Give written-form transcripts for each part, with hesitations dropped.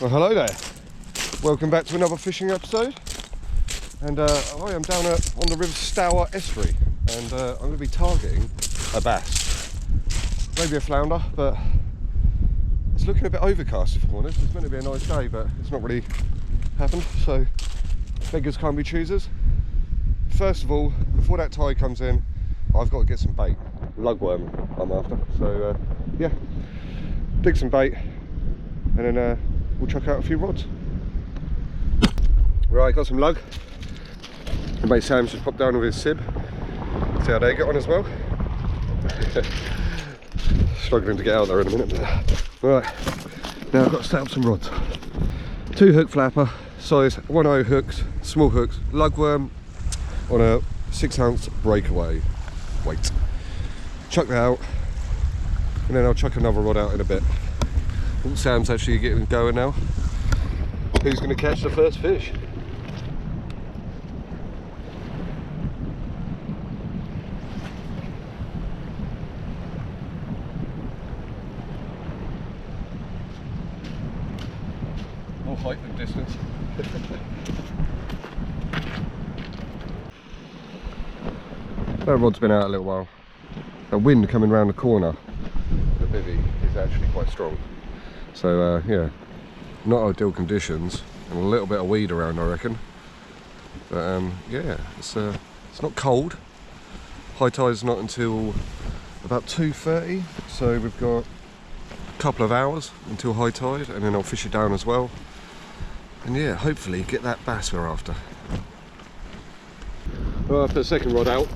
Well, hello there. Welcome back to another fishing episode. And I am down on the River Stour estuary, and I'm going to be targeting a bass. Maybe a flounder, but it's looking a bit overcast if I'm honest. It's meant to be a nice day, but it's not really happened, so beggars can't be choosers. First of all, before that tide comes in, I've got to get some bait. Lugworm I'm after, so yeah, dig some bait and then we'll chuck out a few rods. Right, got some lug. My mate Sam's just popped down with his sib. See how they get on as well. Struggling to get out there in a minute. Right, now I've got to set up some rods. 2 hook flapper, size 1/0 hooks, small hooks, lugworm on a 6-ounce breakaway weight. Chuck that out, and then I'll chuck another rod out in a bit. Oh, Sam's actually getting going now. Who's going to catch the first fish? More height than distance. That rod's been out a little while. The wind coming round the corner, the bivvy is actually quite strong. So yeah, not ideal conditions, and a little bit of weed around I reckon. But yeah, it's not cold. High tide's not until about 2:30, so we've got a couple of hours until high tide, and then I'll fish it down as well. And yeah, hopefully get that bass we're after. Well, I put the second rod out.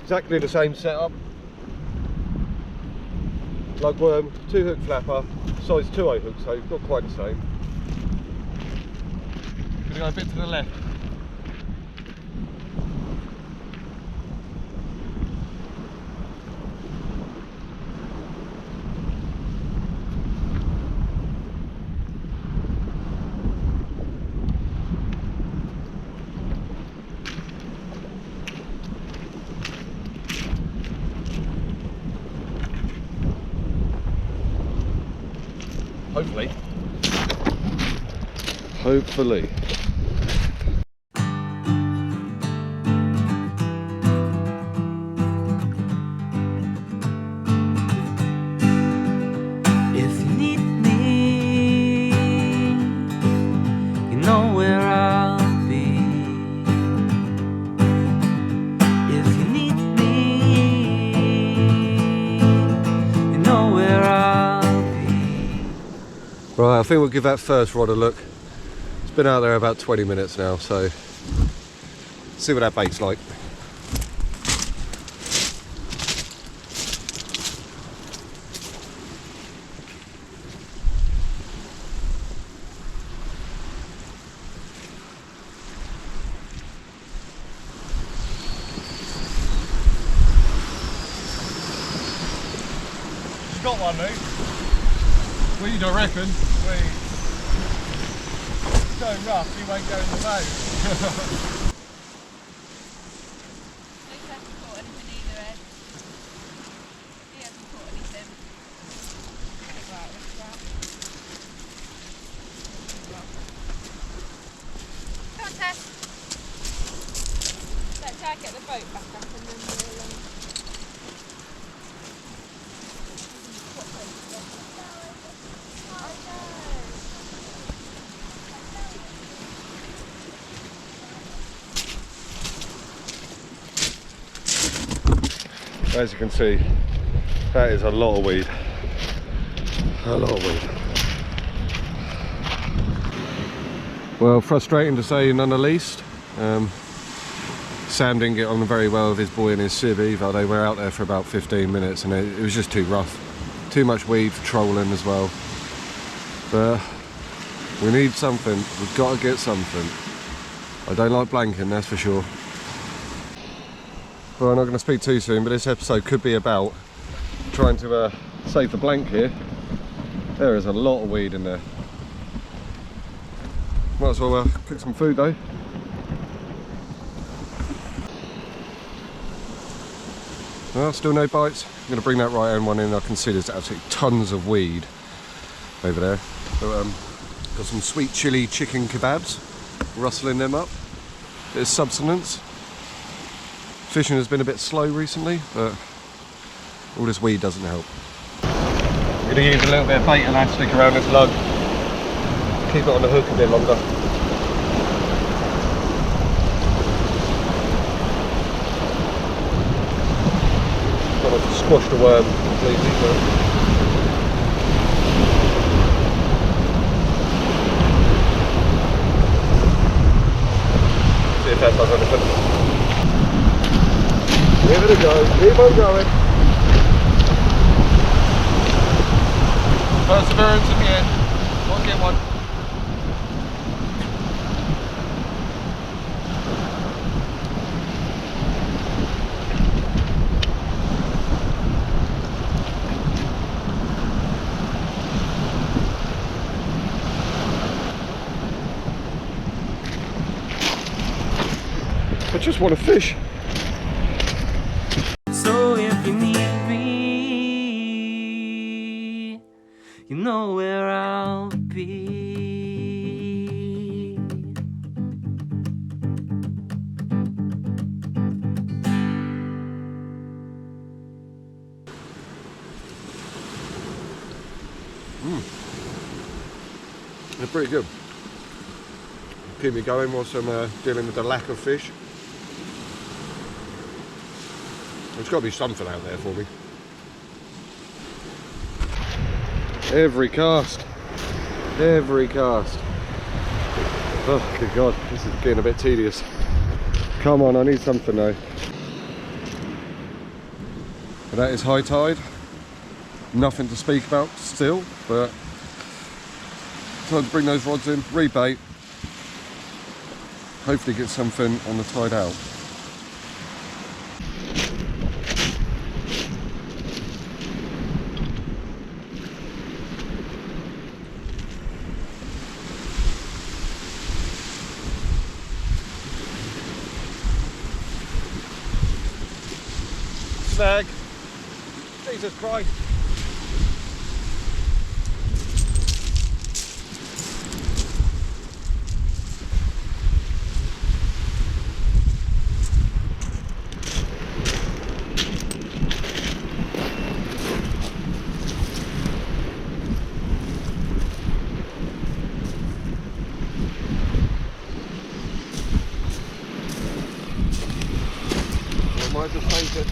Exactly the same setup. Lugworm, 2 hook flapper, size 2/0 hook, so not quite the same. Gonna go a bit to the left. Hopefully. Hopefully. If you need me, you know where I'll be. If you need me, you know where I'll be. Right, I think we'll give that first rod a look. It's been out there about 20 minutes now, so see what that bait's like. She's got one, Luke. Weed, I reckon. Weed. It's so rough, he won't go in the boat. Luke hasn't caught anything either, Ed. He hasn't caught anything. Right, let's go. Come on, Tess. Let's try and get the boat back up and then we'll... As you can see, that is a lot of weed. A lot of weed. Well, frustrating to say none the least. Sam didn't get on very well with his boy and his sieve either. They were out there for about 15 minutes and it was just too rough. Too much weed for trolling as well. But we need something. We've got to get something. I don't like blanking, that's for sure. Well, I'm not going to speak too soon, but this episode could be about trying to save the blank here. There is a lot of weed in there. Might as well cook some food though. Well, still no bites. I'm going to bring that right hand one in. I can see there's absolutely tons of weed over there. So, Got some sweet chili chicken kebabs, rustling them up. Bit of substance. Fishing has been a bit slow recently, but all this weed doesn't help. I'm going to use a little bit of bait elastic around this lug. Keep it on the hook a bit longer. Got to squash the worm completely. See if that does anything. Give it a go, keep on going. Perseverance in the end. Won't get one. I just want to fish. So if you need me, you know where I'll be. They're pretty good. Keep me going whilst I'm dealing with the lack of fish. There's got to be something out there for me. Every cast. Every cast. Oh, good God, this is getting a bit tedious. Come on, I need something now. But that is high tide. Nothing to speak about still, but time to bring those rods in, rebait. Hopefully get something on the tide out. Snag. Jesus Christ. I might just take it.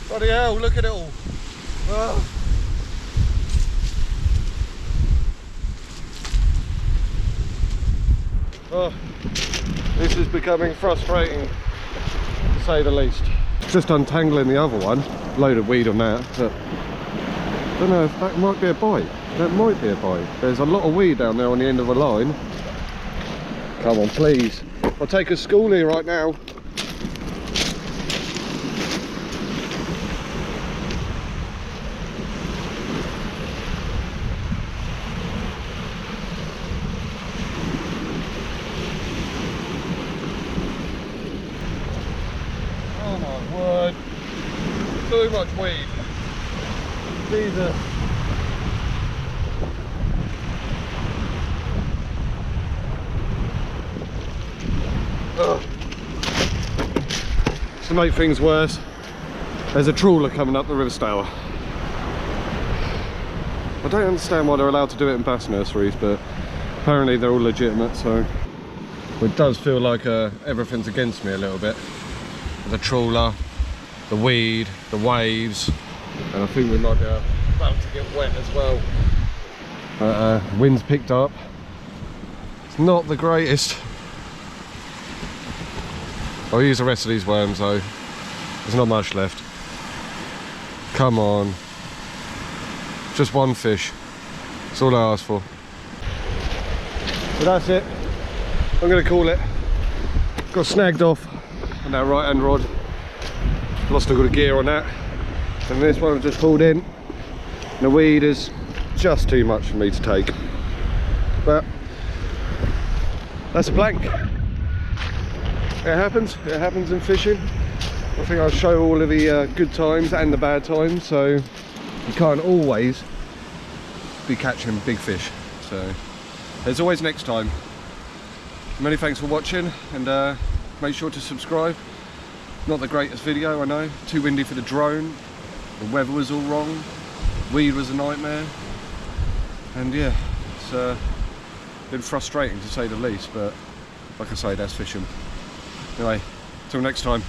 Bloody hell, look at it all. Oh. Oh, this is becoming frustrating, to say the least. Just untangling the other one, load of weed on that, but I don't know if that might be a bite. That might be a bite. There's a lot of weed down there on the end of the line. Come on, please. I'll take a schoolie right now. Oh my word. Too much weed. Jesus. Ugh. To make things worse, there's a trawler coming up the River Stour. I don't understand why they're allowed to do it in bass nurseries, but apparently they're all legitimate, so it does feel like everything's against me a little bit. The trawler, the weed, the waves, and I think we might be about to get wet as well. Wind's picked up. It's not the greatest. I'll use the rest of these worms though. There's not much left. Come on. Just one fish. That's all I asked for. So that's it. I'm going to call it. Got snagged off on that right hand rod. Lost a good gear on that. And this one I've just pulled in. The weed is just too much for me to take. But that's a blank. It happens in fishing. I think I'll show all of the good times and the bad times, so you can't always be catching big fish. So there's always next time. Many thanks for watching, and make sure to subscribe. Not the greatest video, I know. Too windy for the drone. The weather was all wrong. Weed was a nightmare. And yeah, it's been frustrating to say the least, but like I say, that's fishing. Anyway, till next time.